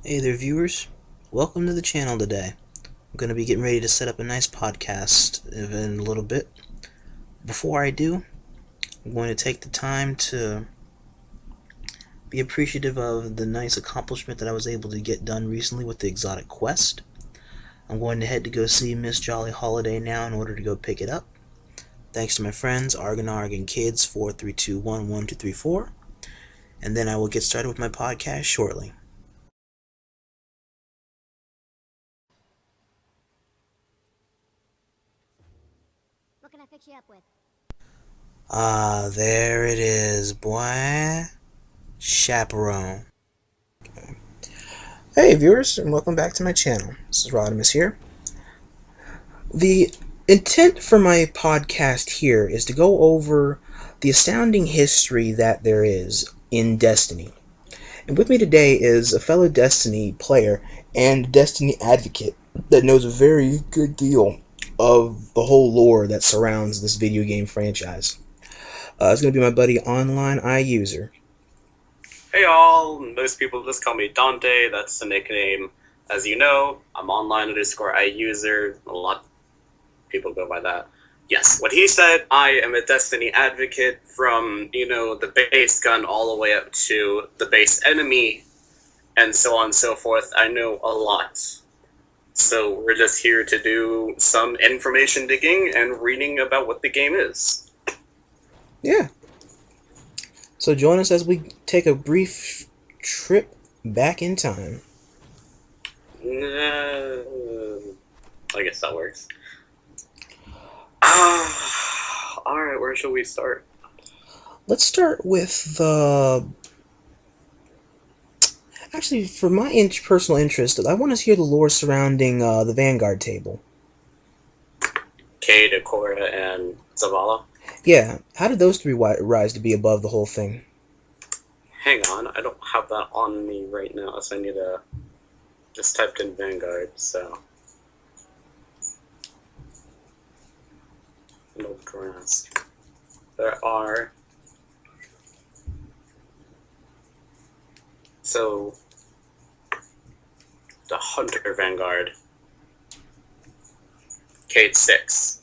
Hey there, viewers. Welcome to the channel today. I'm going to be getting ready to set up a nice podcast in a little bit. Before I do, I'm going to take the time to be appreciative of the nice accomplishment that I was able to get done recently with the exotic quest. I'm going to head to go see Miss Jolly Holiday now in order to go pick it up. Thanks to my friends Argonarg and Kids 43211234, and then I will get started with my podcast shortly. What can I fix you up with? Ah, there it is, boy. Chaperone. Hey viewers, and welcome back to my channel. This is Rodimus here. The intent for my podcast here is to go over the astounding history that there is in Destiny. And with me today is a fellow Destiny player and Destiny advocate that knows a very good deal of the whole lore that surrounds this video game franchise. It's going to be my buddy Online iUser. Hey all, most people just call me Dante, that's the nickname. As you know, I'm online_iUser, a lot of people go by that. Yes, what he said, I am a Destiny advocate from, the base gun all the way up to the base enemy, and so on and so forth. I know a lot. So we're just here to do some information digging and reading about what the game is. Yeah. So join us as we take a brief trip back in time. I guess that works. Alright, where shall we start? Let's start with the... Actually, for my personal interest, I want to hear the lore surrounding the Vanguard table. Cade, Akora, and Zavala. Yeah, how did those three rise to be above the whole thing? Hang on, I don't have that on me right now, so I need to... Just typed in Vanguard, so... No grass. There are... So... The Hunter Vanguard. Cade 6.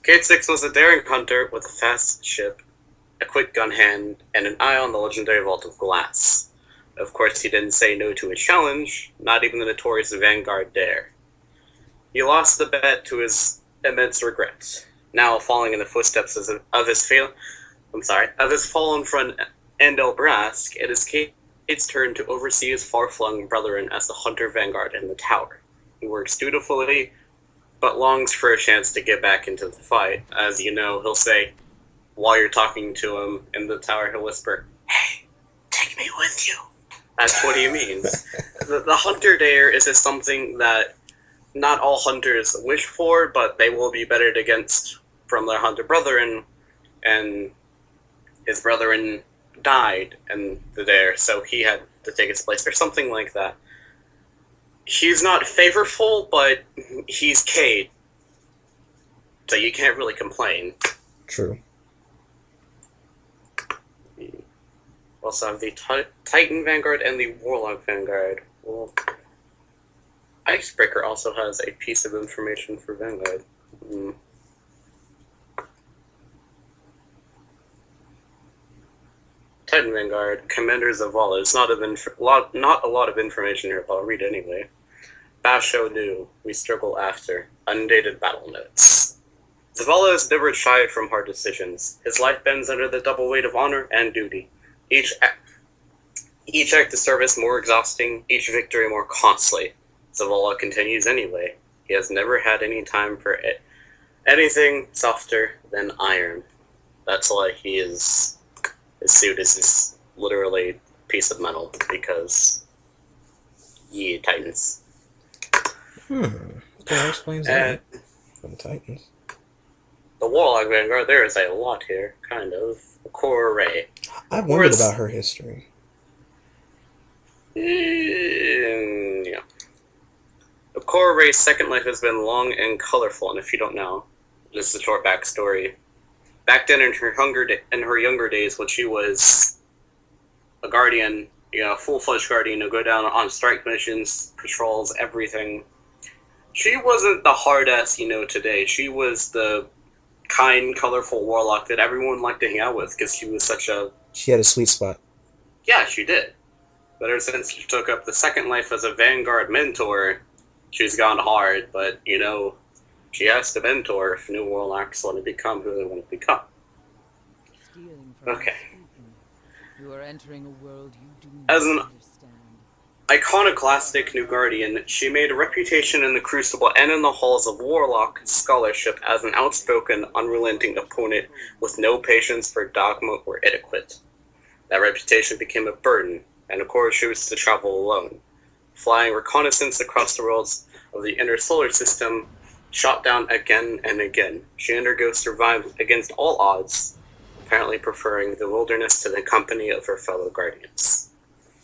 Cade 6 was a daring hunter with a fast ship, a quick gun hand, and an eye on the legendary Vault of Glass. Of course, he didn't say no to a challenge, not even the notorious Vanguard dare. He lost the bet to his immense regret, now falling in the footsteps of his fallen friend Endel Brask. It is Cade's turn to oversee his far-flung brethren as the Hunter Vanguard in the tower. He works dutifully, but longs for a chance to get back into the fight. As you know, he'll say, while you're talking to him in the tower, he'll whisper, "Hey, take me with you." That's what he means. The Hunter Dare is just something that not all hunters wish for, but they will be bettered against from their hunter brethren, and his brethren died in the dare, so he had to take his place, or something like that. He's not favorable, but he's Cade, so you can't really complain. True. We also have the Titan Vanguard and the Warlock Vanguard. Well, Icebreaker also has a piece of information for Vanguard. Titan Vanguard, Commander Zavala. It's not a lot of information here, but I'll read it anyway. Basho knew, we struggle after. Undated battle notes. Zavala is never shy from hard decisions. His life bends under the double weight of honor and duty. Each act of service more exhausting, each victory more costly. Zavala continues anyway. He has never had any time for anything softer than iron. That's why his suit is just literally a piece of metal, because Titans. Okay, that explains that. For the Titans. The Warlock Vanguard, there is a lot here, kind of. Core Ray. I've wondered about her history. Yeah. The Core Ray's second life has been long and colorful, and if you don't know, this is a short backstory. Back then, in her younger days, when she was a guardian full-fledged guardian, go down on strike missions, patrols, everything. She wasn't the hard-ass you know today. She was the kind, colorful warlock that everyone liked to hang out with because she was such a... She had a sweet spot. Yeah, she did. But ever since she took up the second life as a Vanguard mentor, she's gone hard, but, she has to mentor if new warlocks want to become who they want to become. Okay. You are entering a world you do As not an understand. iconoclastic new guardian, she made a reputation in the Crucible and in the halls of warlock scholarship as an outspoken, unrelenting opponent with no patience for dogma or etiquette. That reputation became a burden, and of course she was to travel alone, flying reconnaissance across the worlds of the inner solar system, shot down again and again. She and her ghost survived against all odds, apparently preferring the wilderness to the company of her fellow guardians.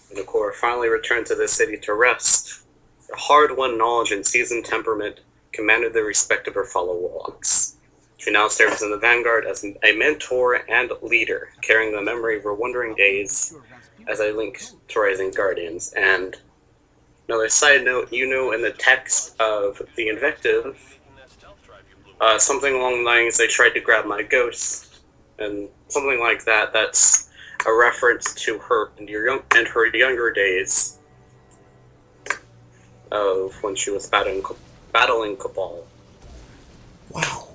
When the Core finally returned to the city to rest, her hard-won knowledge and seasoned temperament commanded the respect of her fellow warlocks. She now serves in the Vanguard as a mentor and leader, carrying the memory of her wandering days as a link to Rising Guardians. And another side note, in the text of the invective, something along the lines, they tried to grab my ghost, and something like that. That's a reference to her and her younger days of when she was battling Cabal. Wow.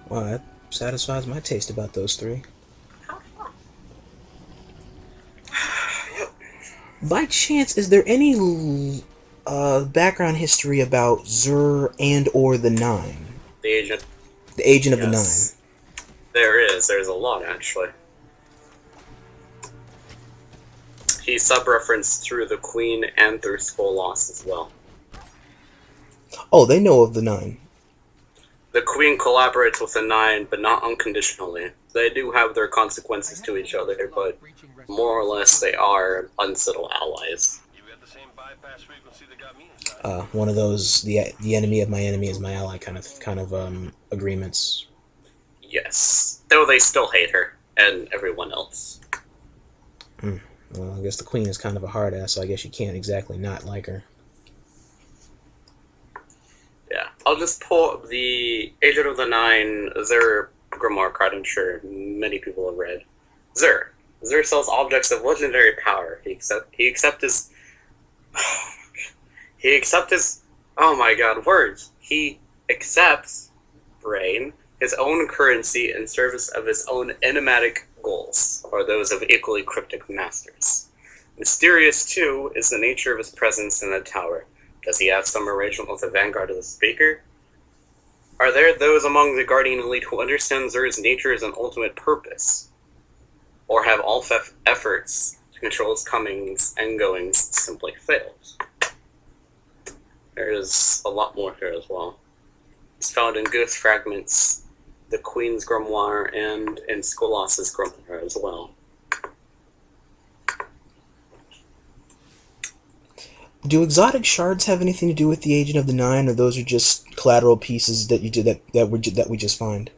Wow, that satisfies my taste about those three. By chance, is there any background history about Zur and or the Nine? The agent. The Agent of Yes. the Nine. There is. There's a lot, actually. He's sub-referenced through the Queen and through Skull Loss as well. Oh, they know of the Nine. The Queen collaborates with the Nine, but not unconditionally. They do have their consequences to each other, but more or less they are unsettled allies. One of those the enemy of my enemy is my ally kind of agreements. Yes. Though they still hate her, and everyone else. Well, I guess the Queen is kind of a hard ass, so I guess you can't exactly not like her. Yeah. I'll just pull up the Agent of the Nine, Zur Grimoire card I'm sure many people have read. Zur. Zur sells objects of legendary power. He accepts brain, his own currency in service of his own enigmatic goals, or those of equally cryptic masters. Mysterious, too, is the nature of his presence in the tower. Does he have some arrangement with the Vanguard of the Speaker? Are there those among the Guardian elite who understand Zur's nature as an ultimate purpose? Or have all efforts to control his comings and goings simply failed? There is a lot more here as well. It's found in Ghost Fragments, the Queen's Grimoire, and in Skolas's Grimoire as well. Do exotic shards have anything to do with the Agent of the Nine, or those are just collateral pieces that you did that we just find?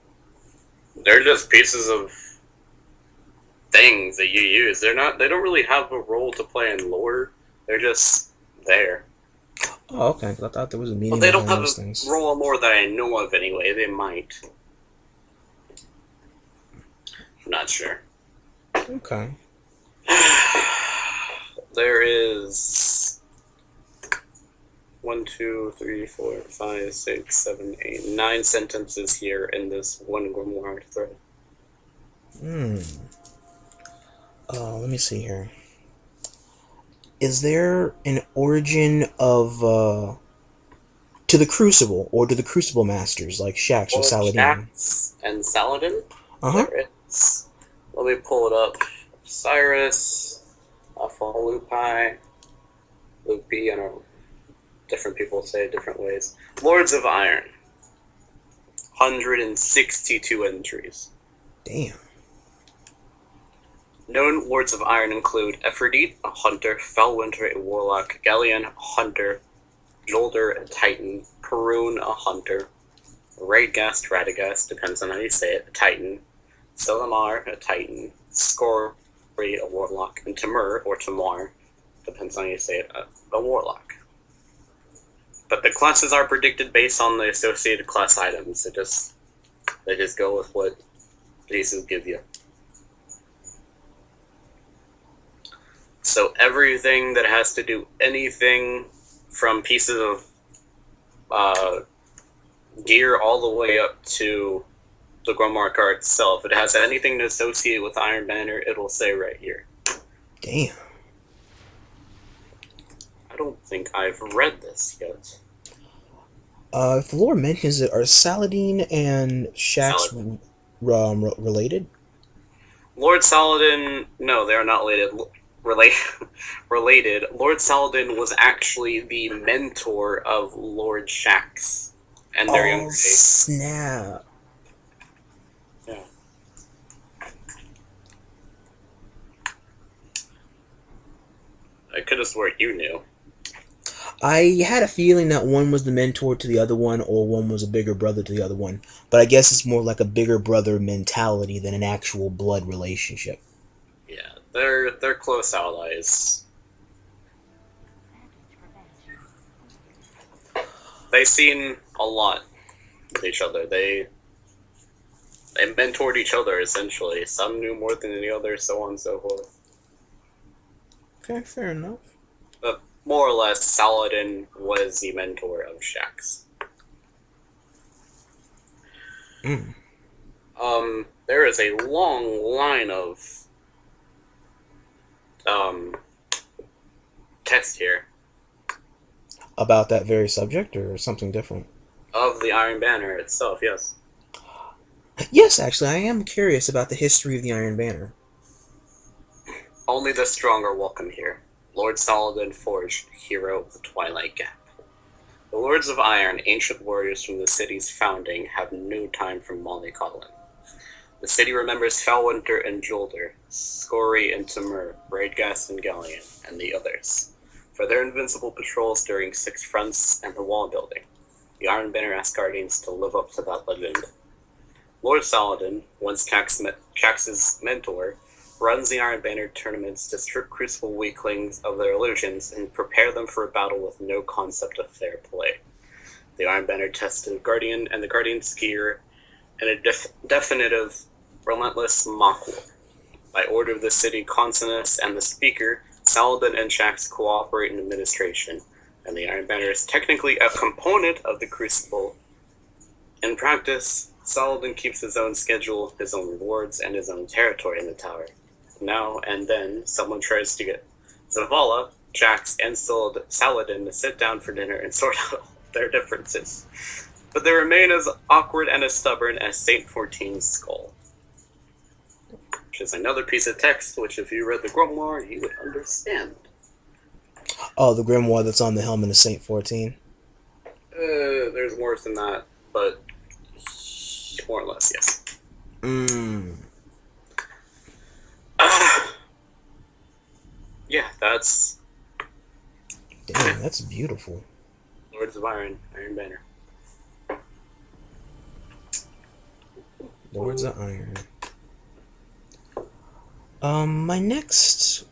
They're just pieces of things that you use. They don't really have a role to play in lore. They're just there. Oh, okay. I thought there was a meaning Well, they don't behind have those a things. role in lore that I know of anyway. They might. I'm not sure. Okay. There is 1, 2, 3, 4, 5, 6, 7, 8, 9 sentences here in this one grimoire thread. Let me see here. Is there an origin of to the Crucible, or to the Crucible Masters, like Shaxx or Saladin? Shaxx and Saladin? Uh-huh. There is. Let me pull it up. Cyrus, Lupi, Lupi, I don't know. Different people say it different ways. Lords of Iron. 162 entries. Damn. Known Lords of Iron include Ephrodite, a hunter, Felwinter, a warlock, Galleon, a hunter, Jolder, a titan, Perun, a hunter, Radgast, Radagast, depends on how you say it, a Titan, Selamar, a Titan, Scory, a Warlock, and Timur, or Tamar, depends on how you say it, a Warlock. But the classes are predicted based on the associated class items. They just go with what these will give you. So everything that has to do anything from pieces of gear all the way up to the Gromar card itself, if it has anything to associate with Iron Banner, it'll say right here. Damn. I don't think I've read this yet. If the lore mentions it, are Saladin and Shaxx related? Lord Saladin, no, they are not related. Lord Saladin was actually the mentor of Lord Shaxx and their younger days. Snap. Yeah. I could have sworn you knew. I had a feeling that one was the mentor to the other one, or one was a bigger brother to the other one. But I guess it's more like a bigger brother mentality than an actual blood relationship. Yeah, they're close allies. They've seen a lot with each other. They mentored each other, essentially. Some knew more than the others, so on and so forth. Okay, fair enough. But more or less, Saladin was the mentor of Shaxx. There is a long line of text here About that very subject, or something different? of the Iron Banner itself, yes. Yes, actually, I am curious about the history of the Iron Banner. Only the strong are welcome here. Lord Saladin forged, hero of the Twilight Gap. The Lords of Iron, ancient warriors from the city's founding, have no time for mollycoddling. The city remembers Felwinter and Jolder, Scory and Timur, Radgast and Galleon, and the others, for their invincible patrols during Six Fronts and the wall building. The Iron Banner asks Guardians to live up to that legend. Lord Saladin, once Shaxx's mentor, runs the Iron Banner tournaments to strip Crucible weaklings of their illusions and prepare them for a battle with no concept of fair play. The Iron Banner tests the Guardian and the Guardian's gear in a definitive, relentless mock war. By order of the city consonants and the Speaker, Saladin and Shaxx cooperate in administration, and the Iron Banner is technically a component of the Crucible. In practice, Saladin keeps his own schedule, his own rewards, and his own territory in the tower. Now and then, someone tries to get Zavala, Shaxx, and Saladin to sit down for dinner and sort out their differences. But they remain as awkward and as stubborn as Saint 14's skull. Which is another piece of text, which if you read the Grimoire, you would understand. Oh, the grimoire that's on the helmet of Saint 14? There's more than that, but more or less, yes. Yeah, that's... Damn, that's beautiful. Lords of Iron, Iron Banner. Lords of Iron. My next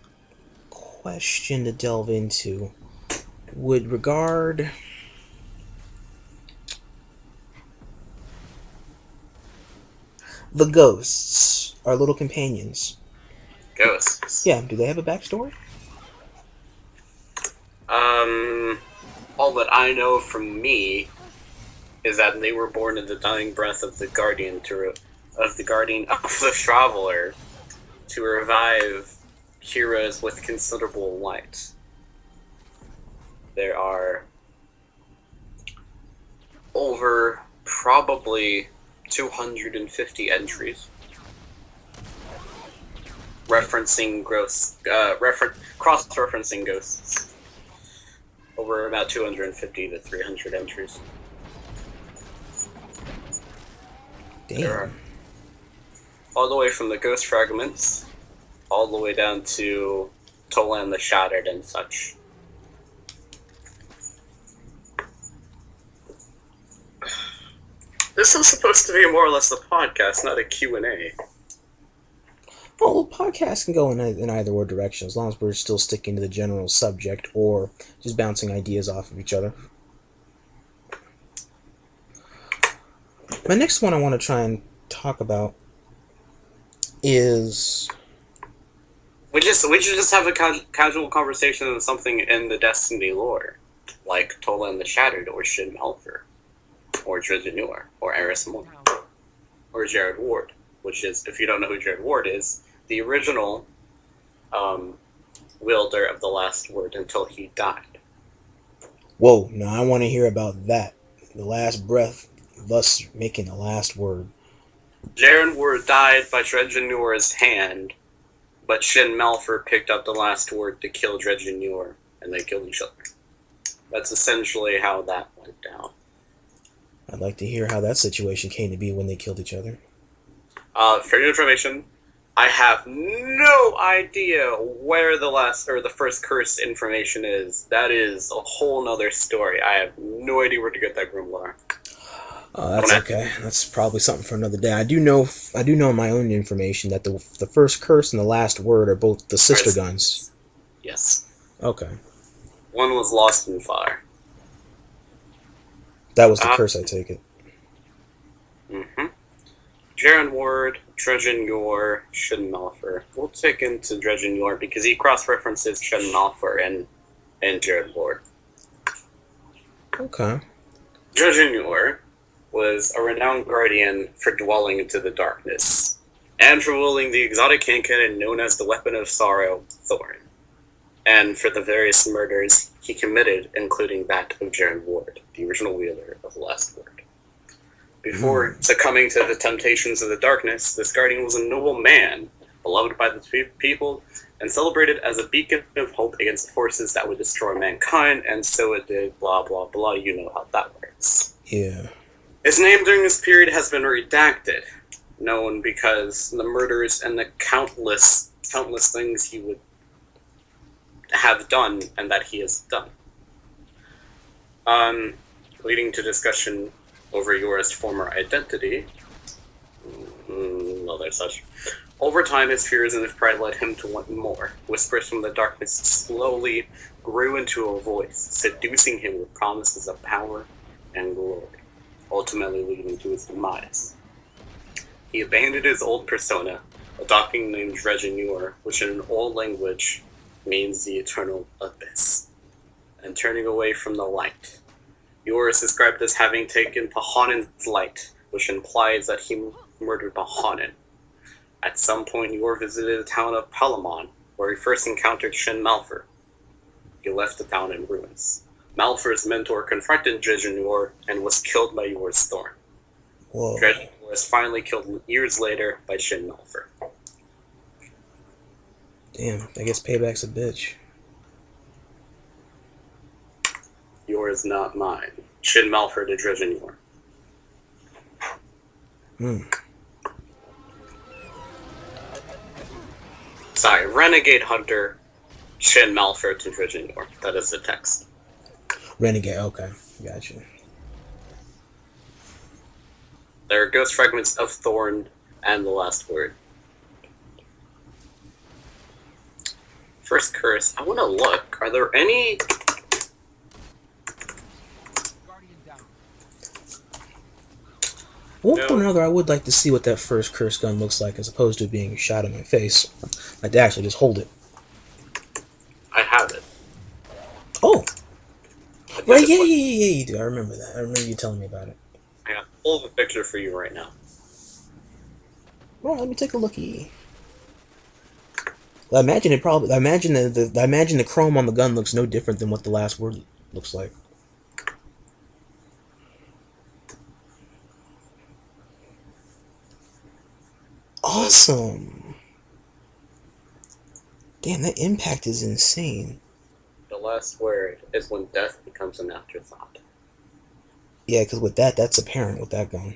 question to delve into would regard the ghosts, our little companions. Ghosts. Yeah, do they have a backstory? All that I know from me is that they were born in the dying breath of the Guardian of the Traveler to revive heroes with considerable light. There are over probably 250 entries referencing cross-referencing ghosts. Over about 250 to 300 entries. Damn. All the way from the ghost fragments, all the way down to Tolan the Shattered and such. This is supposed to be more or less a podcast, not a Q&A. Well, podcasts can go in either or direction, as long as we're still sticking to the general subject or just bouncing ideas off of each other. My next one I want to try and talk about is... We should just have a casual conversation on something in the Destiny lore, like Tolan the Shattered, or Shin Malphur, or Dredgenure, or Eris Morn, or Jared Ward, which is, if you don't know who Jared Ward is, the original wielder of the last word until he died. Whoa, now I want to hear about that. The last breath, thus making the last word. Jared Ward died by Dredgenure's hand, but Shin Malphur picked up the last word to kill Dredgenure, and they killed each other. That's essentially how that went down. I'd like to hear how that situation came to be when they killed each other. For your information, I have no idea where the first curse information is. That is a whole nother story. I have no idea where to get that Grimlar. That's okay. That's probably something for another day. I do know in my own information that the first curse and the last word are both the sister guns. Yes. Okay. One was lost in fire. That was the curse, I take it. Mm-hmm. Jaren Ward, Dredgenure, Shin Malphur. We'll take into Dredgenure because he cross-references Shin Malphur and Jared Ward. Okay. Dredgenure was a renowned guardian for dwelling into the darkness, and for wielding the exotic hand cannon known as the Weapon of Sorrow, Thorn, and for the various murders he committed, including that of Jared Ward, the original wielder of the last word. Before succumbing to the temptations of the darkness, this guardian was a noble man, beloved by the people, and celebrated as a beacon of hope against the forces that would destroy mankind, and so it did, blah blah blah, you know how that works. Yeah. His name during this period has been redacted, known because the murders and the countless things he would have done and that he has done. Leading to discussion over Yora's former identity. No, there's such. Over time, his fears and his pride led him to want more. Whispers from the darkness slowly grew into a voice, seducing him with promises of power and glory, ultimately leading to his demise. He abandoned his old persona, adopting the name Dredgenure, which in an old language means the eternal abyss, and turning away from the light. Yor is described as having taken Pahanen's light, which implies that he murdered Pahanen. At some point, Yor visited the town of Palamon, where he first encountered Shin Malphur. He left the town in ruins. Malphur's mentor confronted Dredgenure and was killed by Yor's thorn. Whoa. Dredgenure was finally killed years later by Shin Malphur. Damn, I guess payback's a bitch. Yours, not mine. Shin Malphur to Dredgenure. Sorry, Renegade Hunter, Shin Malphur to Dredgenure. That is the text. Renegade, okay. Gotcha. There are ghost fragments of Thorn and the last word. First curse. I want to look. Are there any... One way or another, I would like to see what that first curse gun looks like, as opposed to it being shot in my face. I'd like to actually just hold it. I have it. Oh! Right, yeah, you do. I remember that. I remember you telling me about it. I got full of a picture for you right now. Well, let me take a looky. I imagine the chrome on the gun looks no different than what the last word looks like. Awesome. Damn, that impact is insane. The last word is when death becomes an afterthought. Yeah, because with that, that's apparent with that gun.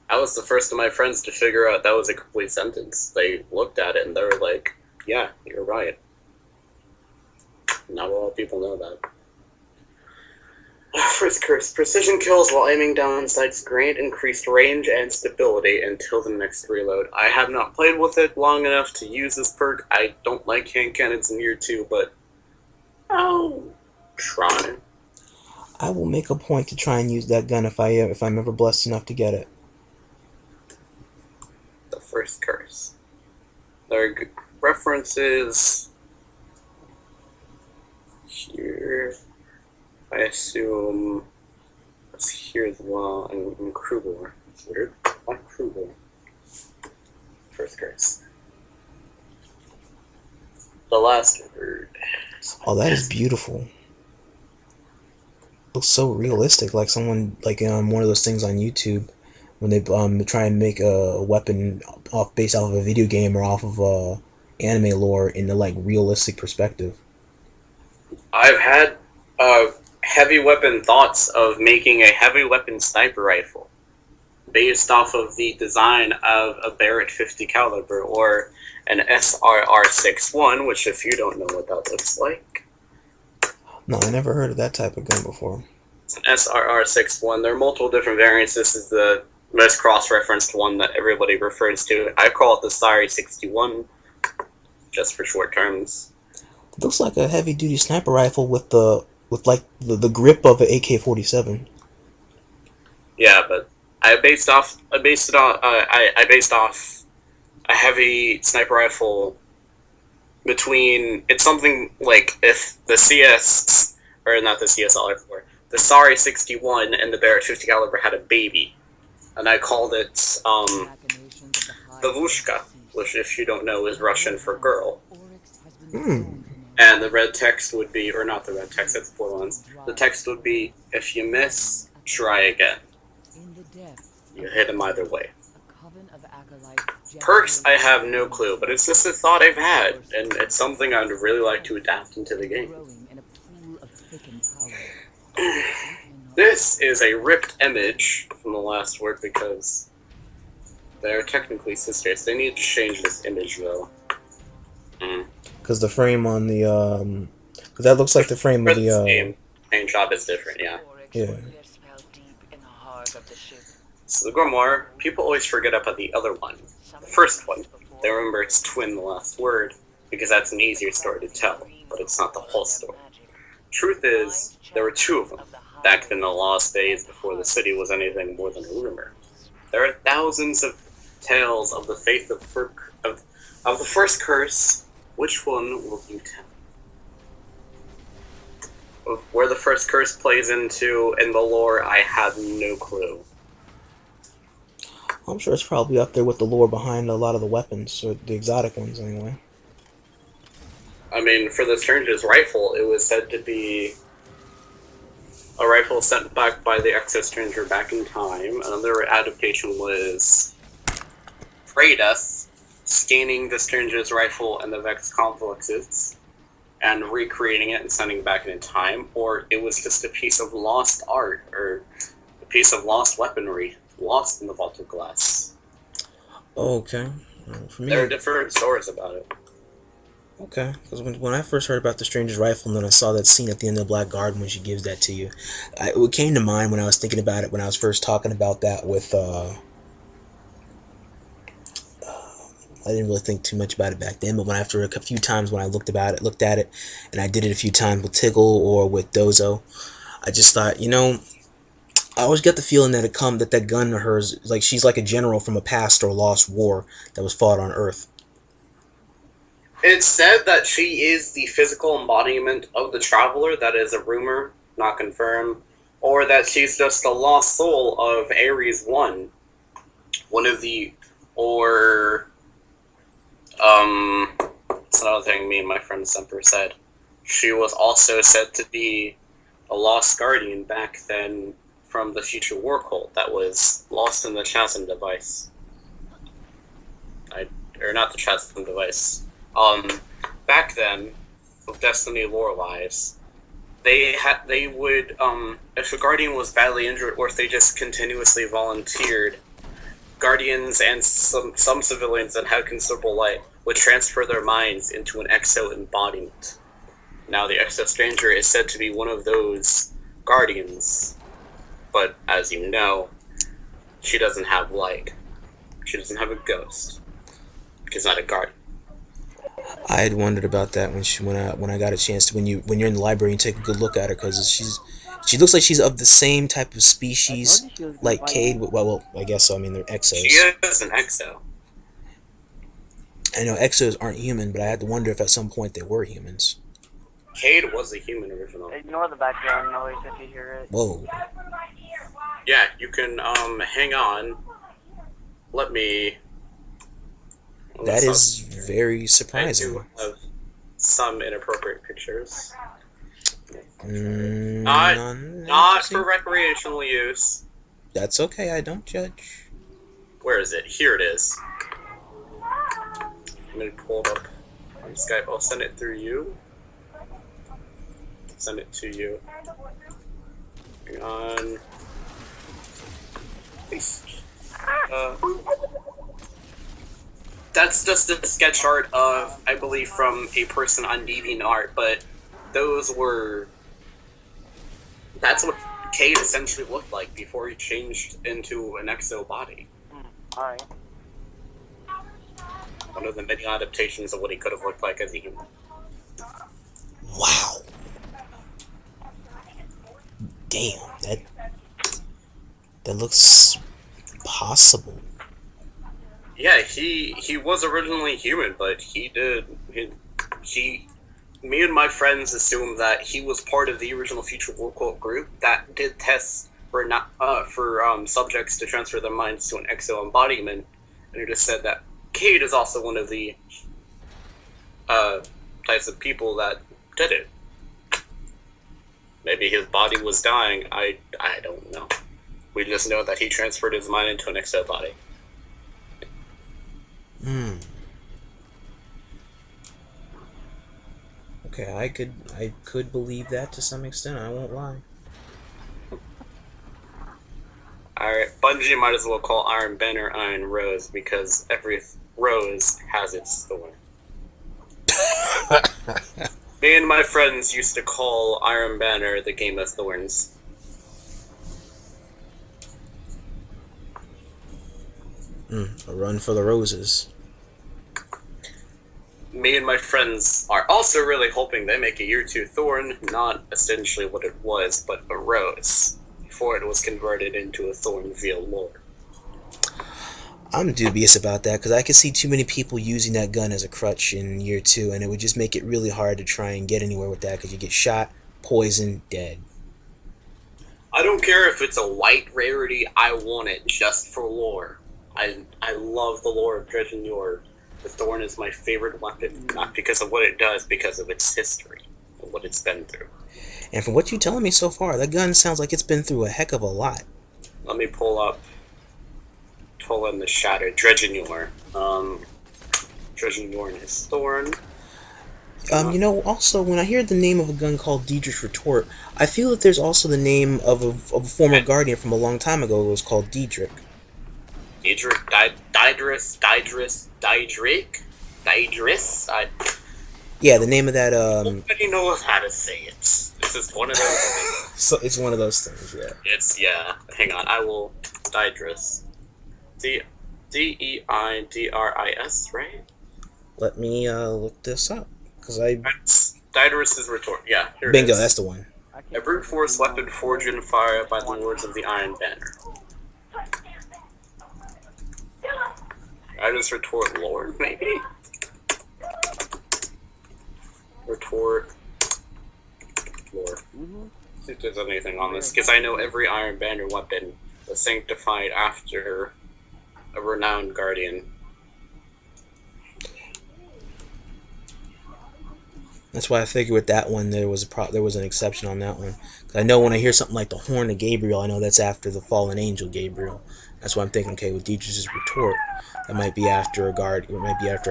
I was the first of my friends to figure out that was a complete sentence. They looked at it and they were like, yeah, you're right. Not a lot of people know that. First curse. Precision kills while aiming down sights grant increased range and stability until the next reload. I have not played with it long enough to use this perk. I don't like hand cannons in year 2, but I'll try. I will make a point to try and use that gun if I'm ever blessed enough to get it. The first curse. There are references here. I assume it's here as well in Krugor. It's weird. Why Krugor? First curse. The last word. Oh, that is beautiful. Looks so realistic, like someone one of those things on YouTube when they try and make a weapon based off of a video game or off of anime lore in the realistic perspective. I've had heavy weapon thoughts of making a heavy weapon sniper rifle based off of the design of a Barrett 50 caliber or an SRR-61, which if you don't know what that looks like. No, I never heard of that type of gun before. It's an SRR-61. There are multiple different variants. This is the most cross-referenced one that everybody refers to. I call it the SRR-61, just for short terms. It looks like a heavy-duty sniper rifle with the grip of an AK-47. Yeah, but I based off a heavy sniper rifle between, it's something like if the CS, or not the CSLR4, the SARI 61 and the Barrett 50 caliber had a baby, and I called it Bavushka, which if you don't know is Russian for girl. And the red text would be, or not the red text, that's the four ones. The text would be, if you miss, try again. You hit them either way. Perks, I have no clue, but it's just a thought I've had, and it's something I'd really like to adapt into the game. This is a ripped image from the last word because they're technically sisters. They need to change this image though. Because the frame on the because that looks like the frame of the paint job is different, yeah. Yeah. So the Grimoire, people always forget about the other one. The first one. They remember its twin, the last word, because that's an easier story to tell, but it's not the whole story. Truth is, there were two of them, back in the lost days before the city was anything more than a rumor. There are thousands of tales of the faith of the first curse. Which one will you tell? Where the first curse plays into in the lore, I have no clue. I'm sure it's probably up there with the lore behind a lot of the weapons, or the exotic ones anyway. I mean, for the Stranger's rifle, it was said to be a rifle sent back by the Exo-Stranger back in time. Another adaptation was Praedeath, scanning the Stranger's rifle and the Vex complexes, and recreating it and sending it back in time, or it was just a piece of lost art, or a piece of lost weaponry, lost in the Vault of Glass. Okay. For me, there are different stories about it. Okay, because when I first heard about the Stranger's rifle and then I saw that scene at the end of Black Garden when she gives that to you, it came to mind when I was thinking about it when I was first talking about that with, I didn't really think too much about it back then, but after a few times when I looked at it, and I did it a few times with Tiggle or with Dozo, I just thought, I always get the feeling that that gun of hers, like she's like a general from a past or lost war that was fought on Earth. It's said that she is the physical embodiment of the Traveler. That is a rumor, not confirmed. Or that she's just a lost soul of Ares 1. One of the... Or... It's another thing me and my friend Semper said. She was also said to be a lost guardian back then from the future war cult that was lost in the Chasm device. Or not the Chasm device. Back then, with Destiny lore-wise, they would, if a Guardian was badly injured, or if they just continuously volunteered, Guardians and some civilians that had considerable light would transfer their minds into an Exo embodiment. Now, the Exo Stranger is said to be one of those guardians, but as you know, she doesn't have light. She doesn't have a ghost. She's not a guardian. I had wondered about that when I got a chance to when you're in the library and take a good look at her, because she looks like she's of the same type of species like Cade. Well, I guess so. I mean, they're exos. She is an exo. I know exos aren't human, but I had to wonder if at some point they were humans. Cade was a human originally. Ignore the background noise if you hear it. Whoa. Yeah, you can hang on. Let me. That is very surprising. I do have some inappropriate pictures. Not Not for recreational use. That's okay. I don't judge. Where is it? Here it is. I'm gonna pull it up on Skype. I'll send it through you. Send it to you. Hang on. That's just a sketch art of, I believe, from a person on DeviantArt, but those were... That's what Cade essentially looked like before he changed into an exo body. Alright. One of the many adaptations of what he could have looked like as a human. Wow. Damn, that looks possible. Yeah, he was originally human, but me and my friends assumed that he was part of the original Future War Cult group that did tests for subjects to transfer their minds to an exo embodiment, and it just said that Cade is also one of the types of people that did it. Maybe his body was dying. I don't know. We just know that he transferred his mind into an exo body. Okay, I could believe that to some extent. I won't lie. Alright, Bungie might as well call Iron Banner Iron Rose because every rose has its thorn. Me and my friends used to call Iron Banner the Game of Thorns. A run for the roses. Me and my friends are also really hoping they make a Year 2 Thorn, not essentially what it was, but a rose, before it was converted into a thorn via lore. I'm dubious about that, because I could see too many people using that gun as a crutch in Year 2, and it would just make it really hard to try and get anywhere with that, because you get shot, poisoned, dead. I don't care if it's a white rarity, I want it just for lore. I love the lore of Dredgen Yor. The Thorn is my favorite weapon, not because of what it does, because of its history and what it's been through. And from what you're telling me so far, that gun sounds like it's been through a heck of a lot. Let me pull in the shadow. Dredgen Yor. Dredgen Yor and his Thorn. You know, also, when I hear the name of a gun called Diedrich's Retort, I feel that there's also the name of a former Guardian from a long time ago who was called Diedrich. Diedris? Yeah, the name of that, Nobody knows how to say it. This is one of those things. So it's one of those things, yeah. Hang on, I will... Diedris. D-E-I-D-R-I-S, right? Let me, look this up, because Diedris' retort, yeah, here Bingo, it is. That's the one. A brute force weapon forged in fire by the lords of the Iron Banner. Diedris' retort lord, maybe? Retort lord. See if there's anything on this, because I know every Iron Banner weapon was sanctified after a renowned guardian. That's why I figured with that one there was an exception on that one. 'Cause I know when I hear something like the Horn of Gabriel, I know that's after the fallen angel Gabriel. That's why I'm thinking, okay, with Diedrich's Retort, that might be after a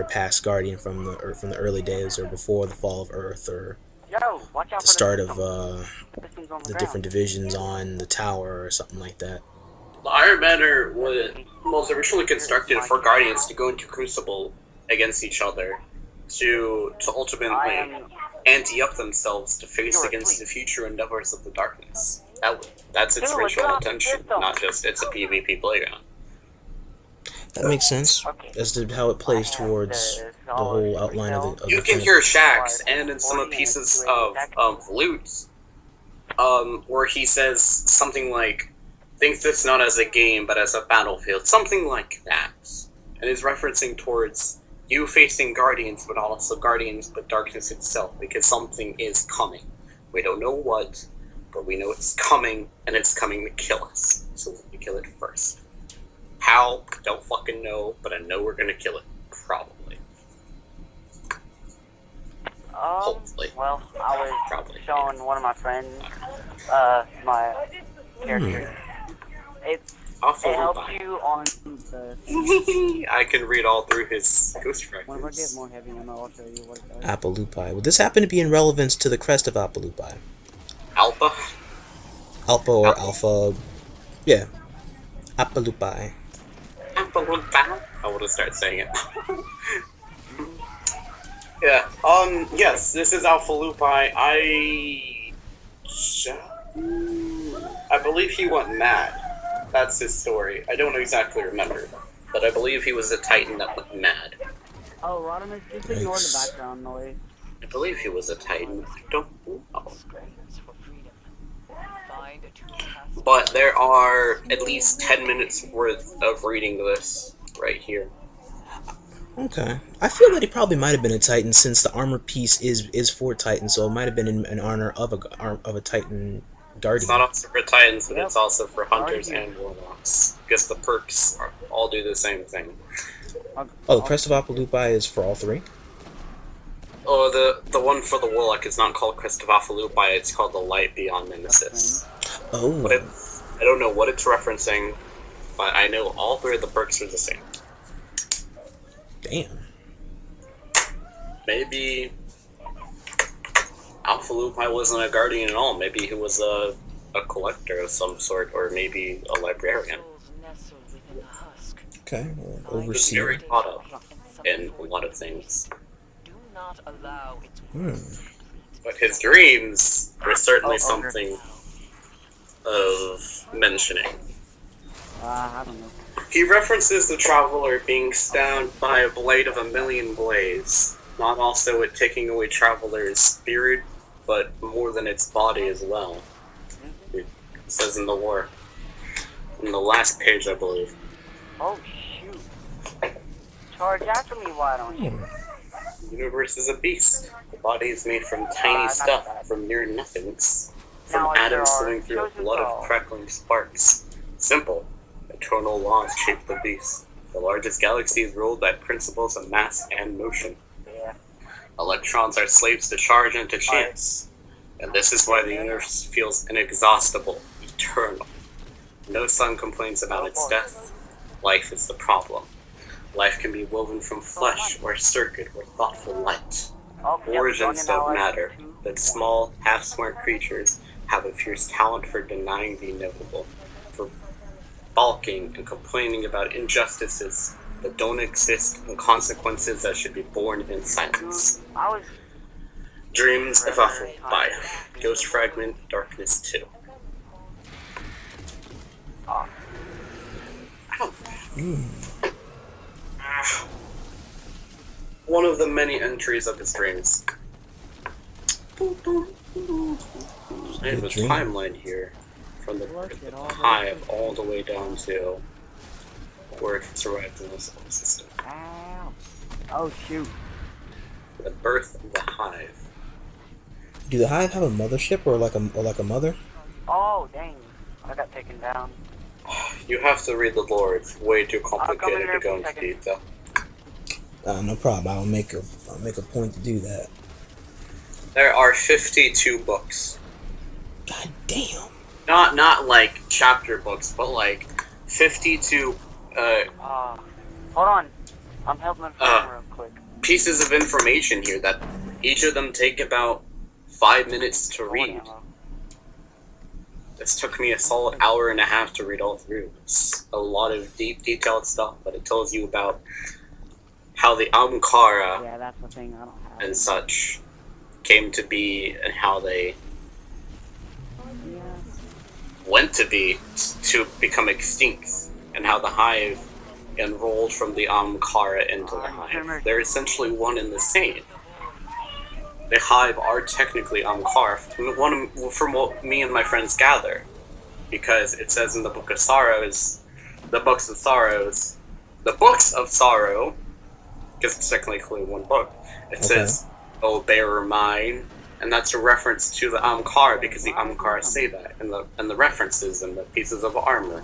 past guardian from the early days, or before the fall of Earth, or the start of the different divisions on the tower, or something like that. The Iron Banner was originally constructed for Guardians to go into Crucible against each other, to ultimately ante-up themselves to face against the future endeavors of the darkness. That's its original intention, not just it's a PvP playground. That makes sense Okay. as to how it plays towards the whole outline of the. You can hear Shax and in some of pieces of loot, where he says something like, "Think this not as a game but as a battlefield," something like that, and is referencing towards you facing Guardians, but also Guardians but darkness itself, because something is coming. We don't know what, but we know it's coming, and it's coming to kill us. So we kill it first. How? Don't fucking know, but I know we're gonna kill it. Probably. Hopefully. Well, I was Probably. showing one of my friends, my character. It helps you on the... I can read all through his ghost Whenever I get fragments. more heavy ammo, I'll show you what it does. Apalupi. Would this happen to be in relevance to the crest of Apalupi? Alpha? Alpha or Alpha? Yeah. Apalupi. I want to start saying it. Yeah, yes, this is Alpha Lupi. I believe he went mad. That's his story. I don't exactly remember, but I believe he was a Titan that went mad. Oh, Rodimus, just ignore the background noise. I believe he was a Titan. I don't know. But there are at least 10 minutes worth of reading this right here. Okay. I feel that he probably might have been a Titan since the armor piece is for Titan, so it might have been in honor of a Titan guardian. It's not also for Titans, but it's also for Hunters and Warlocks. Because the perks all do the same thing. Oh, the Crest of Apalupi is for all three? Oh, the one for the Warlock is not called Crest of Apalupi, it's called the Light Beyond Nemesis. Oh. But I don't know what it's referencing, but I know all three of the perks are the same. Damn. Maybe Alpha Lupi wasn't a guardian at all. Maybe he was a collector of some sort, or maybe a librarian. Okay. Well, He was very overseer. caught up in a lot of things. But his dreams were certainly something of mentioning. I don't know. He references the Traveler being stabbed by a blade of 1,000,000 blades, not also it taking away Traveler's spirit, but more than its body as well. It says in the lore. In the last page, I believe. Oh, shoot. Charge after me, why don't you? The universe is a beast. The body is made from tiny stuff, from near nothings. From Now, atoms there are swimming through a chosen blood of calls. crackling sparks. Simple. Eternal laws shape the beast. The largest galaxy is ruled by principles of mass and motion. Yeah. Electrons are slaves to charge and to chance. And this is why the universe feels inexhaustible, eternal. No sun complains about its death. Life is the problem. Life can be woven from flesh or circuit or thoughtful light. Oh, yep, Origins don't running out matter, but small, half-smart creatures have a fierce talent for denying the inevitable, for balking and complaining about injustices that don't exist and consequences that should be borne in silence. I was... Dreams of by Ghost Fragment, Darkness 2. Oh, One of the many entries of his dreams. I have a Dream. timeline here from the birth of the hive all the way down to where it survived in the solar system. ow. Oh, shoot. The birth of the hive. Do the Hive have a mothership or like a mother? Oh, dang. I got taken down. You have to read the lore. It's way too come in complicated there to go for a into second. detail. No problem. I'll make a point to do that. There are 52 books. God damn. Not like chapter books, but like 52 Hold on. I'm helping my friend real quick. pieces of information here that each of them take about 5 minutes to read. This took me a solid hour and a half to read all through. It's a lot of deep, detailed stuff, but it tells you about how the Ankara Yeah, that's the thing I don't have. and such came to be and how they went to be to become extinct, and how the Hive enrolled from the Ahamkara into the Hive. They're essentially one and the same. The Hive are technically Ahamkara, from what me and my friends gather, because it says in the Book of Sorrows, the Books of Sorrow, because it's technically one book, it says, "O bearer mine," and that's a reference to the Ahamkara, because the Ahamkara say that, and the references and the pieces of armor.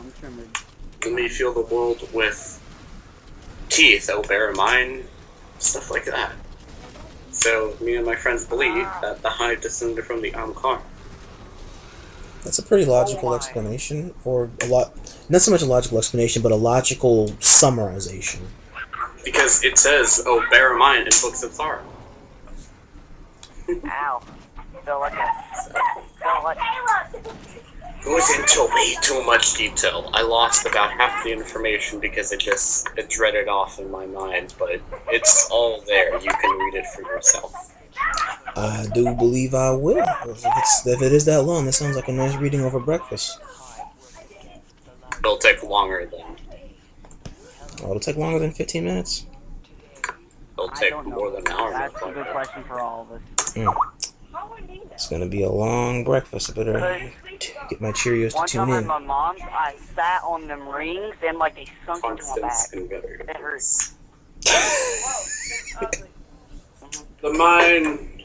Let me fill the world with teeth, O bearer mine, stuff like that. So me and my friends believe that the Hive descended from the Ahamkara. That's a pretty logical explanation, or not so much a logical explanation, but a logical summarization. Because it says, "Oh, bear in mind," in Books of Sorrow. Ow. Feel like Goes into way too much detail. I lost about half the information because it dreaded off in my mind, but it's all there. You can read it for yourself. I do believe I will. If it is that long, that sounds like a nice reading over breakfast. It'll take longer than. Oh, it'll take longer than 15 minutes? It'll take more than an hour. That's a good question for all of us. It's gonna be a long breakfast. I better get my Cheerios to One tune time at in. my mom's, I sat on them rings and like they sunk into my Constance back. and Gutter. It hurts.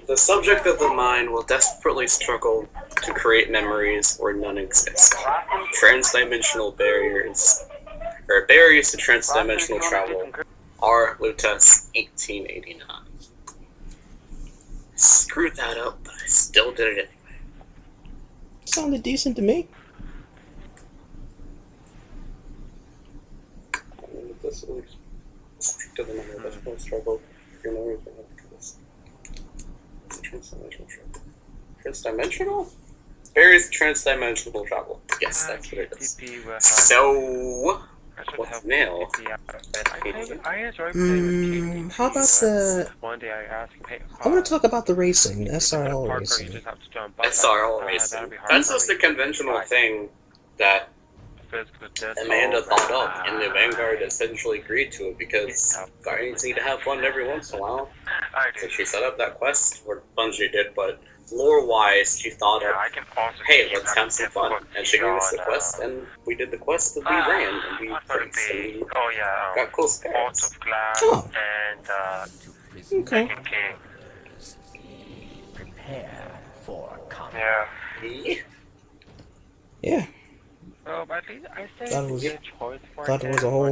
The subject of the mind will desperately struggle to create memories where none exist. Transdimensional barriers, or barriers to transdimensional travel, are Luteus 1889. Screwed that up, but I still did it anyway. Sounded decent to me. This will to the number that will struggle. Your memories will have to this. It's a transdimensional travel. Transdimensional? Barriers to transdimensional travel. Yes, that's what it is. So, what's now? How about the... I want to talk about the racing, the SRL racing. SRL racing. That's just a conventional thing that Amanda thought up, and the Vanguard essentially agreed to it, because Guardians need to have fun every once in a while. So she set up that quest, or Bungie did, but lore-wise, she thought of, hey, let's have some fun. And she gave us the quest, and we did the quest that we ran, and we raced, and we got cool scars. Oh. Okay. Prepare for combat. Yeah. Yeah. Thought there was a whole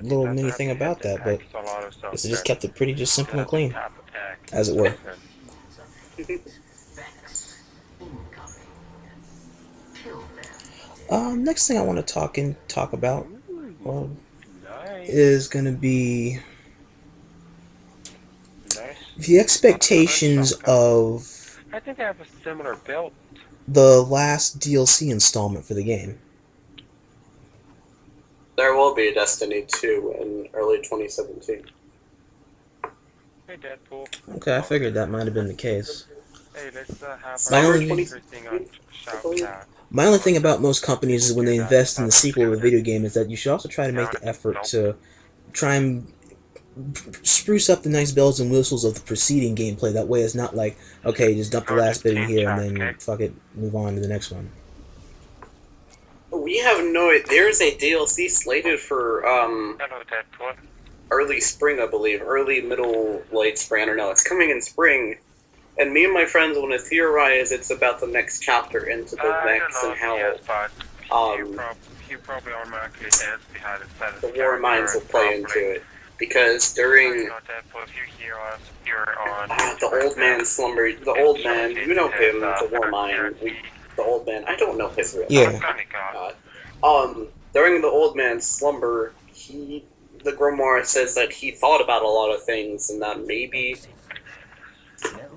little mini thing about that, but it just kept it pretty just simple and clean, as it were. Next thing I want to talk about is going to be the expectations of I think they have a similar build. the last DLC installment for the game. There will be a Destiny 2 in early 2017. Hey, Deadpool. Okay, I figured that might have been the case. Hey, let's have Summer our 2017, thing on Shout. My only thing about most companies is when they invest in the sequel of a video game is that you should also try to make the effort to try and spruce up the nice bells and whistles of the preceding gameplay. That way it's not like, okay, just dump the last bit in here and then fuck it, move on to the next one. We have no. There's a DLC slated for Hello, Deadpool. early spring, I believe. Early, middle, late spring. I don't know. It's coming in spring. And me and my friends want to theorize it's about the next chapter into the next and how you probably automatically asked behind it. the War Minds will play into it. Because during Deadpool, if you hear us, you're on. the old man slumber, the old man, you know him, the War Mind, the old man, I don't know his real name. Yeah. During the old man's slumber, the Grimoire says that he thought about a lot of things, and that maybe,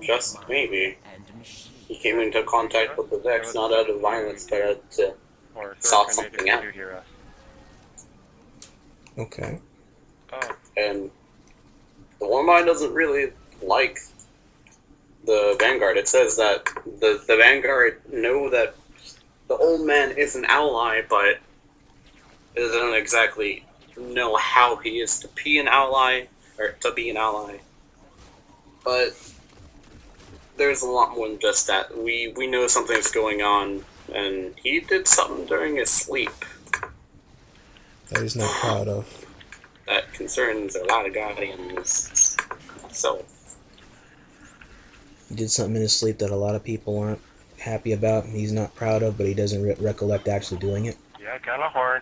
just maybe, he came into contact with the Vex, not out of violence, but to sort something out. Okay. And the War Mind doesn't really like the Vanguard. It says that the Vanguard know that the old man is an ally, but doesn't exactly know how he is to be an ally, or to be an ally. But there's a lot more than just that. We know something's going on, and he did something during his sleep That he's not proud of. that concerns a lot of Guardians. So, He did something in his sleep that a lot of people aren't happy about, and he's not proud of, but he doesn't recollect actually doing it. Yeah, Galahorn.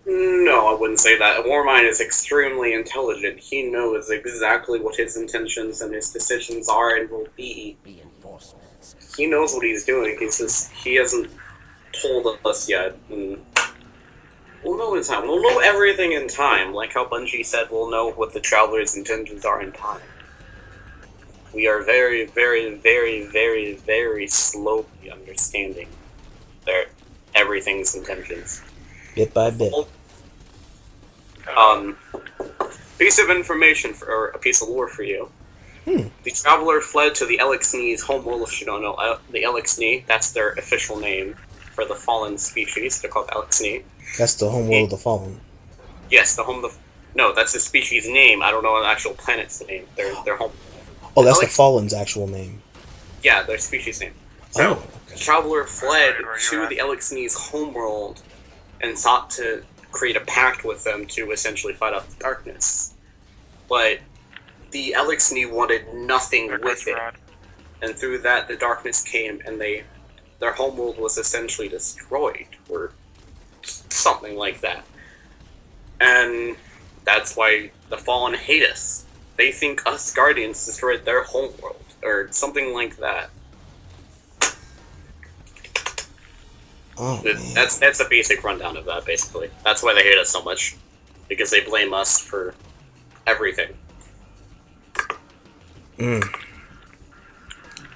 no, I wouldn't say that. Warmind is extremely intelligent. He knows exactly what his intentions and his decisions are and will be. Reinforcements. He knows what he's doing. He hasn't told us yet. And we'll know in time. We'll know everything in time. Like how Bungie said, we'll know what the Traveler's intentions are in time. We are very, very, very, very, very slowly understanding everything's intentions. Bit by bit. Piece of information or a piece of lore for you. The Traveler fled to the Elixni's homeworld. If you don't know, the Elixni, that's their official name for the fallen species. They're called Elixni. That's the homeworld of the Fallen. Yes, the home of... No, that's the species name. I don't know the actual planet's name. Their home... Oh, that's the Fallen's actual name. Yeah, their species name. So, okay. the Traveler fled Right, where to you're the Elixni's homeworld and sought to create a pact with them to essentially fight off the darkness. But the Elixni wanted nothing with it. And through that, the darkness came and their homeworld was essentially destroyed, or something like that. And that's why the Fallen hate us. They think us Guardians destroyed their homeworld, or something like that. Oh, man. That's a basic rundown of that, basically. That's why they hate us so much. Because they blame us for everything.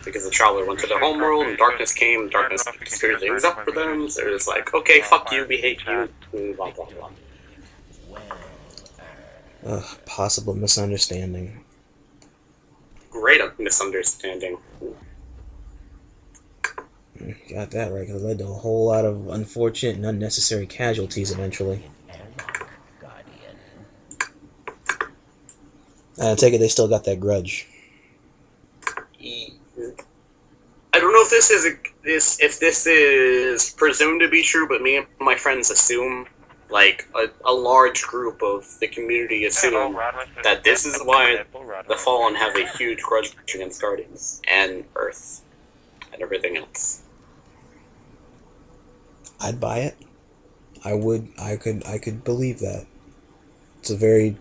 Because the Traveler went to their homeworld, and darkness came, and darkness screwed things up for them, so it was like, okay, fuck you, we hate you, blah blah blah. Possible misunderstanding. Great misunderstanding. Got that right, because it led to a whole lot of unfortunate and unnecessary casualties eventually. Guardian. I take it they still got that grudge. I don't know if this is presumed to be true, but me and my friends assume, like a large group of the community assume that this is why the Fallen have a huge grudge against Guardians and Earth and everything else. I'd buy it. I would. I could believe that. It's a very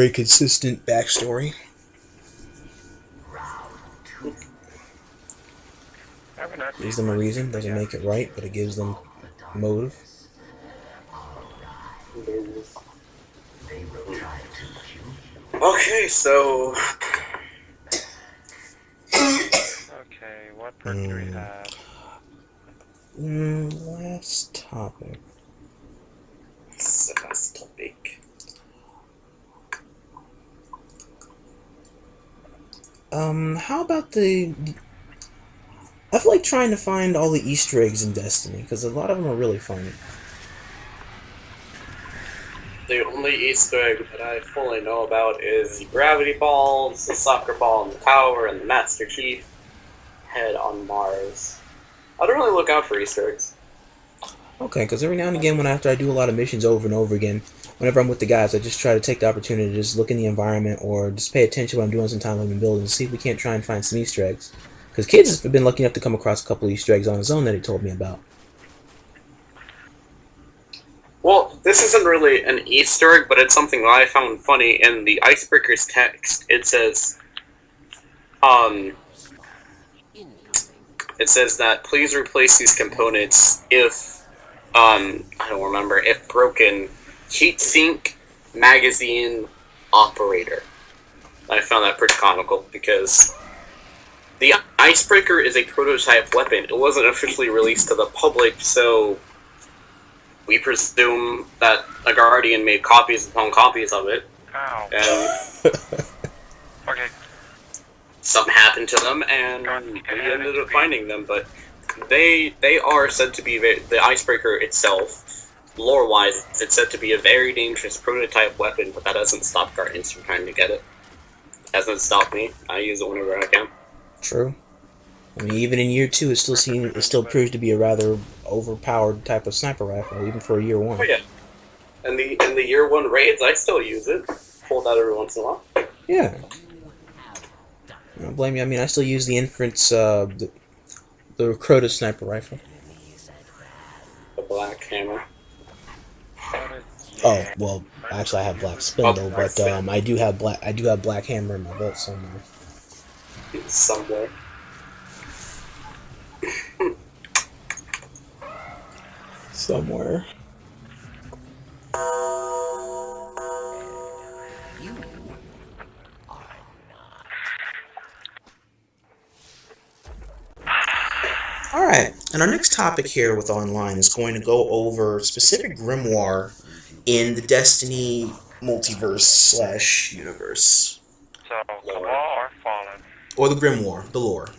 consistent backstory. Gives them a reason. Doesn't make it right, but it gives them motive. Okay, so Okay, what perk do we have? Last topic. that's the last topic. How about the... I feel like trying to find all the Easter eggs in Destiny, because a lot of them are really funny. The only Easter egg that I fully know about is the gravity balls, the soccer ball in the tower, and the Master Chief head on Mars. I don't really look out for Easter eggs. Okay, because every now and again, after I do a lot of missions over and over again, whenever I'm with the guys, I just try to take the opportunity to just look in the environment or just pay attention to what I'm doing sometimes when I'm building and see if we can't try and find some Easter eggs. Because kids have been lucky enough to come across a couple of Easter eggs on his own that he told me about. Well, this isn't really an Easter egg, but it's something that I found funny. In the Icebreaker's text, it says, that please replace these components if, I don't remember, if broken, heatsink, magazine, operator. I found that pretty comical, because the Icebreaker is a prototype weapon. It wasn't officially released to the public, so we presume that a Guardian made copies upon copies of it. Ow. And Okay. something happened to them, and we ended up finding them. But they are said to be the icebreaker itself. Lore-wise, it's said to be a very dangerous prototype weapon, but that doesn't stop Guardians from trying to get it. Hasn't stopped me. I use it whenever I can. True. I mean, even in year 2, it still proves to be a rather overpowered type of sniper rifle, even for year 1. Oh yeah. And in the year 1 raids, I still use it. Pull it out every once in a while. Yeah. I don't blame you. I mean, I still use the Inference, the Crota sniper rifle. The black hammer. Oh well, actually, I have black spindle, but I do have black hammer in my belt somewhere. Somewhere. Somewhere. Alright, and our next topic here with Online is going to go over specific grimoire in the Destiny multiverse / universe. So, Cabal or Fallen? Or the grimoire, the lore.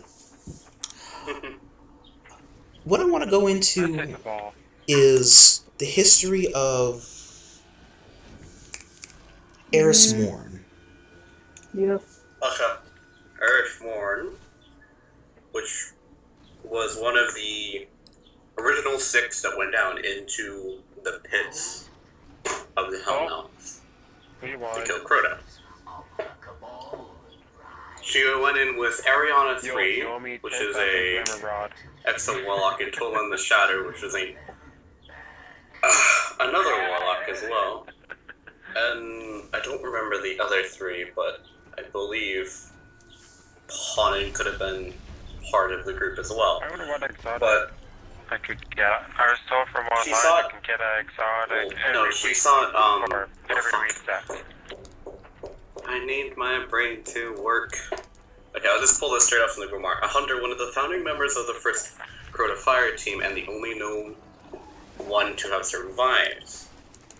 What I want to go into Cabal. is the history of Eris Morn. Yep. Okay. Earthborn, which was one of the original 6 that went down into the pits of the Hellmouth We to won. kill Crota. She went in with Ariana 3, You owe me which 10 is seconds, a Glimmer Rod. excellent warlock, and Total in the Shadow, which is a another warlock as well. And I don't remember the other 3, but I believe Haunted could have been part of the group as well. I wonder what exotic But I could get. I was told from She online saw I can get an exotic no, every she week saw or every reset. I need my brain to work. Okay, I'll just pull this straight off from the Grimoire. A hunter, one of the founding members of the first Crota Fire team, and the only known one to have survived.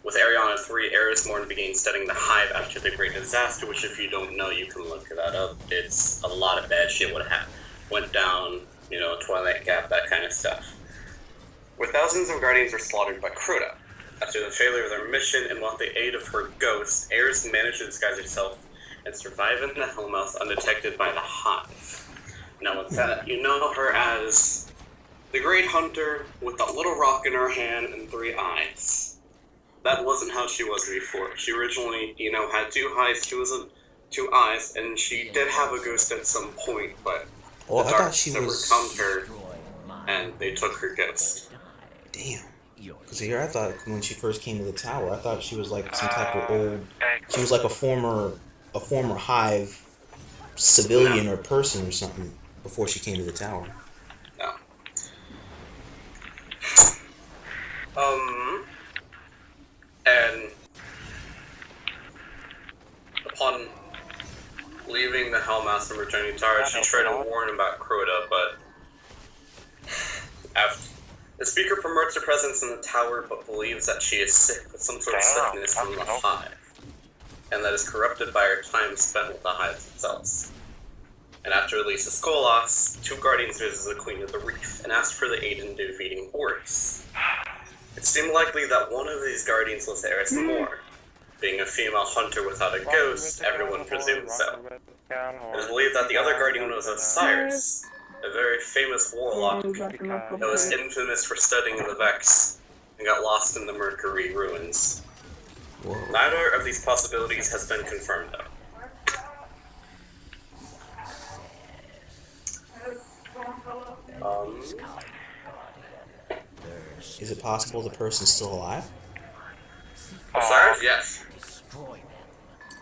With Ariana 3, Eris Morn began studying the Hive after the Great Disaster, which if you don't know, you can look that up. It's a lot of bad shit went down, Twilight Gap, that kind of stuff. Where thousands of Guardians were slaughtered by Crota. After the failure of their mission, and with the aid of her ghost, Eris managed to disguise herself and survive in the Hellmouth undetected by the Hive. Now with that, you know her as the Great Hunter with that little rock in her hand and 3 eyes. That wasn't how she was before. She originally, had 2 eyes, and she did have a ghost at some point, but Oh, the I thought darkness she overcome was. her, and they took her ghost. Damn. Because here I thought when she first came to the tower, I thought she was like some type of old. She was like a former Hive civilian or person or something before she came to the tower. No. And upon leaving the Hellmouth and returning to Tower, she tried to warn about Crota, but the speaker promotes her presence in the tower, but believes that she is sick with some sort of sickness from the Hive, and that is corrupted by her time spent with the Hive themselves. And after Elisa Skolas, 2 Guardians visited the Queen of the Reef and asked for the aid in defeating Horus. It seemed likely that one of these Guardians was Eris Morn. Being a female hunter without a ghost, everyone presumed so. It is believed that the other Guardian was Osiris, a very famous warlock that was infamous for studying the Vex and got lost in the Mercury ruins. Whoa. Neither of these possibilities has been confirmed, though. Is it possible the person's still alive? Osiris, yes.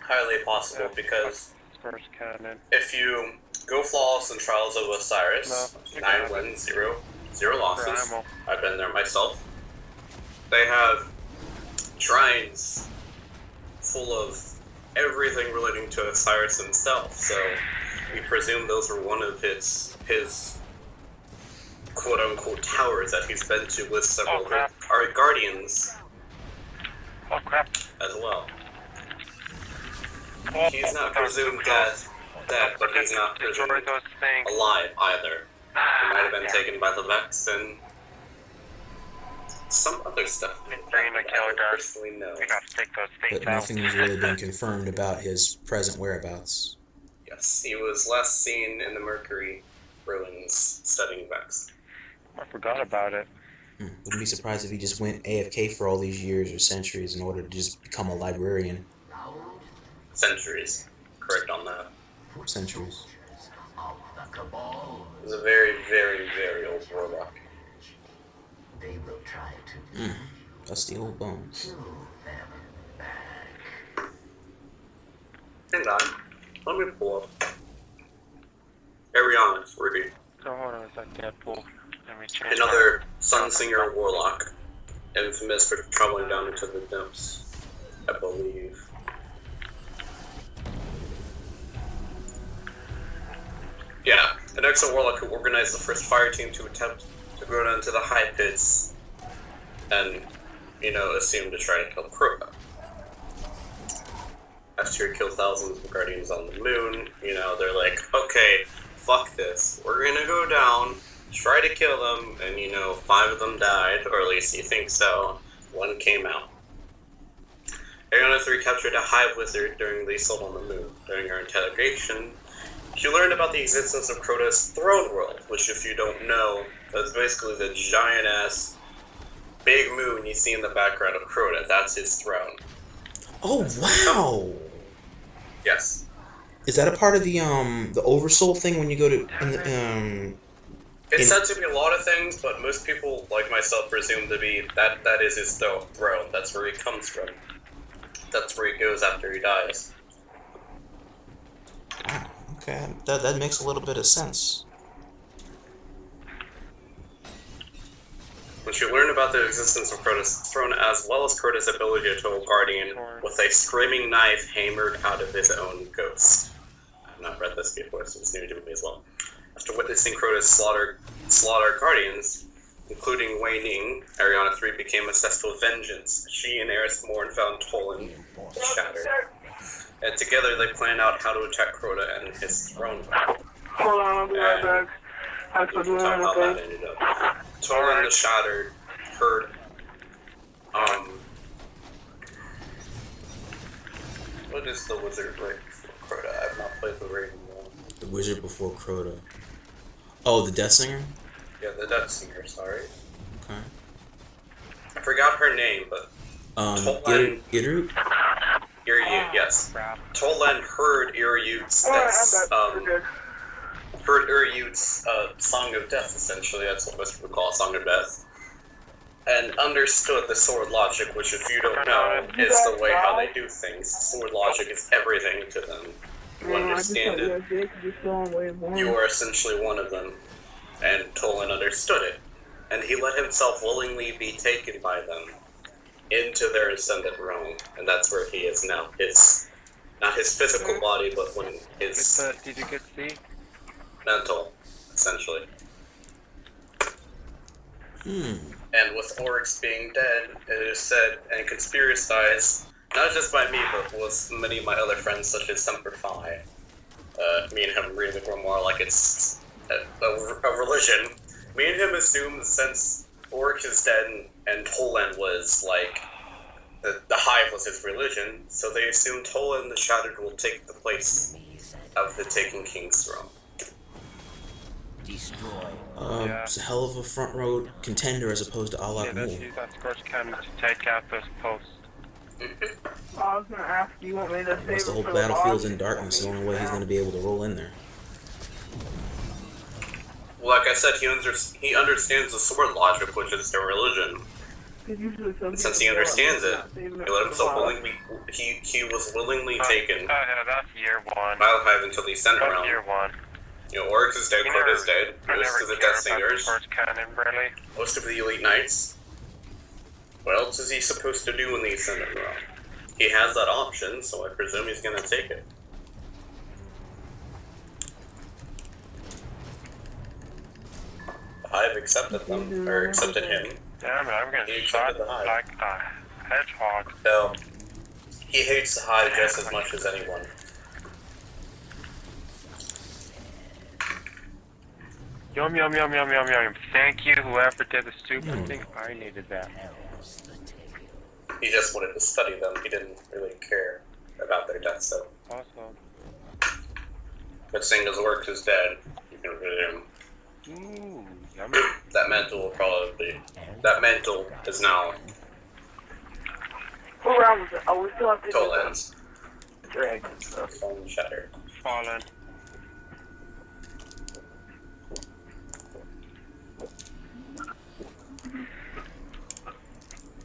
Highly possible, because First cannon. if you go flawless in Trials of Osiris, 9 wins, 0 losses. Primal. I've been there myself. They have shrines full of everything relating to Osiris himself, so we presume those were one of his quote-unquote towers that he's been to with several our Guardians Oh crap. as well. He's not presumed dead. dead, but he's not destroy presumed those things. alive either. He might have been taken by the Vex and some other stuff Been that bringing the I killer don't dark. personally know. We gotta take those things But out. nothing has really been confirmed about his present whereabouts. Yes, he was last seen in the Mercury ruins studying Vex. I forgot about it. Wouldn't be surprised if he just went AFK for all these years or centuries in order to just become a librarian. Centuries. Correct on that. Centuries. He was a very, very, very old warlock. Dusty old bones. Hang on. Let me pull up. Ariana's Ruby. So hold on a sec, Deadpool. Let me change Another Sunsinger warlock. Infamous for traveling down into the depths, I believe. Yeah, an Exo warlock who organized the first fire team to attempt to go down to the high pits and, assumed to try to kill Crota. After he killed thousands of Guardians on the moon, they're like, okay, fuck this. We're gonna go down, try to kill them, and 5 of them died, or at least you think so. 1 came out. Ariana 3 captured a hive wizard during the assault on the moon. During her interrogation, she learned about the existence of Crota's throne world, which, if you don't know, is basically the giant-ass big moon you see in the background of Crota. That's his throne. Oh wow! Yes. Is that a part of the oversoul thing when you go to It's said to be a lot of things, but most people, like myself, presume to be that is his throne. That's where he comes from. That's where he goes after he dies. Okay, that makes a little bit of sense. When she learned about the existence of Crota's throne, as well as Crota's ability to kill a guardian with a screaming knife hammered out of his own ghost. I've not read this before, so it's new to me as well. After witnessing Crota's slaughter guardians, including Wei Ning, Ariana 3 became obsessed with vengeance. She and Eris Morn found Tolan shattered. And together they planned out how to attack Crota and his throne. Hold on, I'll be right back. We can talk how that ended up. Tolan the Shattered heard, what is the wizard right before Crota? I have not played the Raven one. The wizard before Crota. Oh, the Death Singer? Yeah, the Death Singer, sorry. Okay. I forgot her name, but Tolan... Irut? Irut, yes. Tolan heard Irut's Song of Death, essentially. That's what most people call a Song of Death. And understood the sword logic, which, if you don't know, is the way how they do things. Sword logic is everything to them. You understand it, you are essentially one of them. And Tolan understood it. And he let himself willingly be taken by them into their ascendant realm. And that's where he is now. Not his physical body, but when his did you get C? mental, essentially. And with Oryx being dead, it is said and conspiracized, not just by me, but with many of my other friends, such as Semper Fi. Me and him reading the grimoire like it's a religion. Me and him assume that since Oryx is dead and Tolan was like the hive was his religion, so they assume Tolan the Shattered will take the place of the Taken King's throne. Destroy. It's a hell of a front row contender as opposed to Alak Yeah, Mul. let's use that scorch cannon to take out those posts. I was gonna ask you want me to save Once the whole it for battlefield's boss? in darkness, the only way he's going to be able to roll in there. Well, like I said, he understands the sword logic, which is their religion. And since he understands it, he let himself he was willingly taken Oh, yeah, that's year 1. by the hive until the center That's realm. year 1. Oryx is dead, Crota is dead, I most never of the cared Death about the Singers, scorch cannon, really. most of the Elite Knights. What else is he supposed to do in the Ascendant realm? He has that option, so I presume he's gonna take it. The hive accepted them, or accepted him. Damn it, I'm He getting accepted shot the hive. like a hedgehog. So, he hates the hive just as much as anyone. Yum, yum, yum, yum, yum, yum. Thank you, whoever did the super thing. I needed that. He just wanted to study them. He didn't really care about their death, so. Awesome. But seeing as Orc is dead, you can rid him. Ooh, yummy. That mantle will probably. That mantle is now What round was it? Oh, we still have to do Toland's. the dragon stuff. Fallen Shattered. Fallen.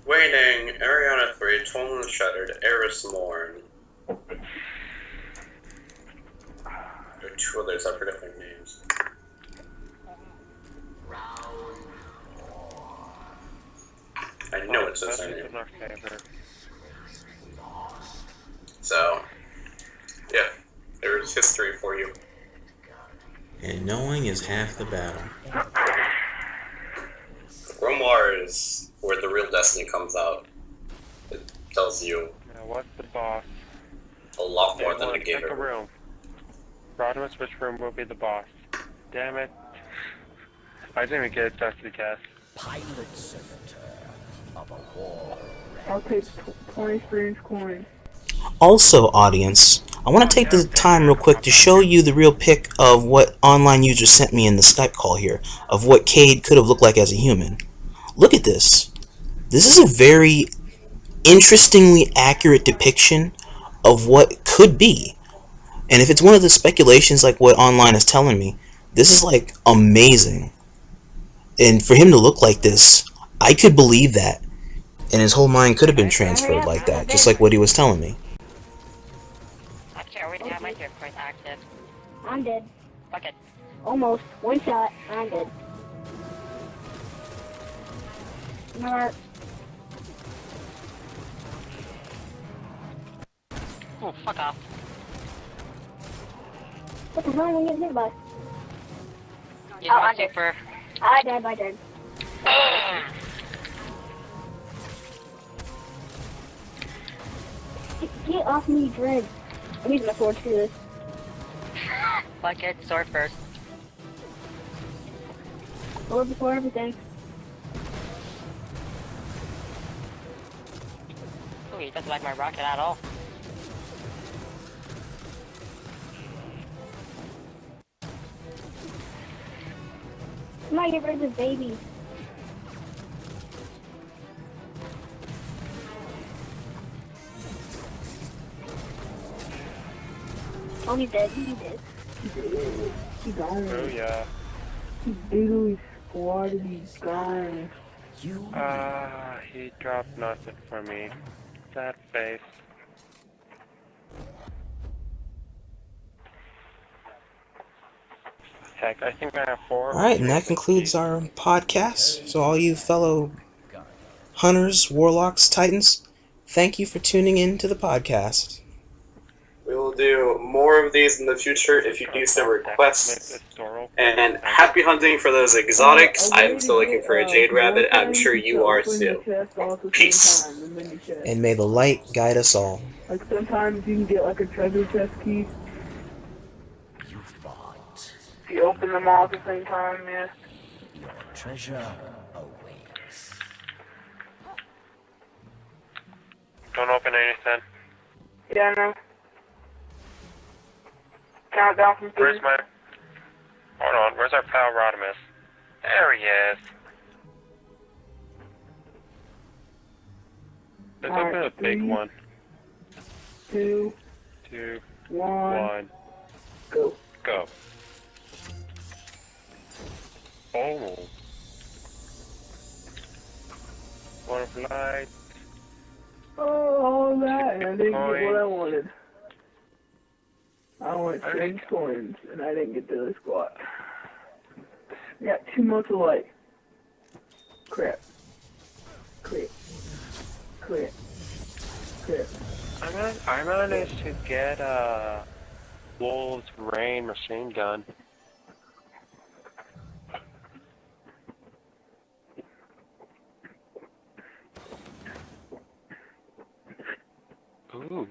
Waiting, Ariana 3, Toland Shattered, Eris Morn. There are two others up for different names. I know it's the same name. Our favorite. So, yeah, there's history for you. And knowing is half the battle. Grimoire is where the real destiny comes out. It tells you Now, what's the boss? a lot more than Everyone it gave pick a it. room. Rodimus, which room will be the boss? Damn it. I didn't even get a chance to guess. Pilot servitor of a war. I'll take 20 strange coins. Also, audience, I want to take the time real quick to show you the real pic of what online users sent me in the Skype call here, of what Cade could have looked like as a human. Look at this. This is a very interestingly accurate depiction of what could be. And if it's one of the speculations like what online is telling me, this is like amazing. And for him to look like this, I could believe that. And his whole mind could have been transferred like that, just like what he was telling me. Okay, we have my hit point active. I'm dead. Okay. Almost. One shot. I'm dead. Alright. Oh, fuck off. What the hell am I getting hit by? Use my super. I died. Get off me, Dread. I'm using my sword to do this. Bucket, sword first. Sword before everything. Ooh, he doesn't like my rocket at all. Somebody get rid of this baby. Oh, he's dead. He's dead. He's gone. Oh, yeah. He literally squatted. He's gone. You He dropped nothing for me. Sad face. Heck, I think I have 4. Alright, and that concludes our podcast. So all you fellow hunters, warlocks, titans, thank you for tuning in to the podcast. We will do more of these in the future if you do so request. And happy hunting for those exotics. I'm still looking for a jade rabbit. I'm sure you are too. Peace. And may the light guide us all. Like sometimes you can get like a treasure chest key. you fought. If you open them all at the same time, yeah. Your treasure awaits. Don't open anything. Yeah, I know. Countdown from 3. Where's my... Hold on, where's our pal Rodimus? There he is. Let's Alright, open a big 3, one. 2, 2, 1, 1, go. go. Oh. One of light. Oh, all that, and I didn't get what I Coins. wanted. I wanted strange coins, and I didn't get the squat. I got 2 months of light. Crap. Crap. Crap. Crap. I managed to get a Wolf's Rain machine gun. Ooh.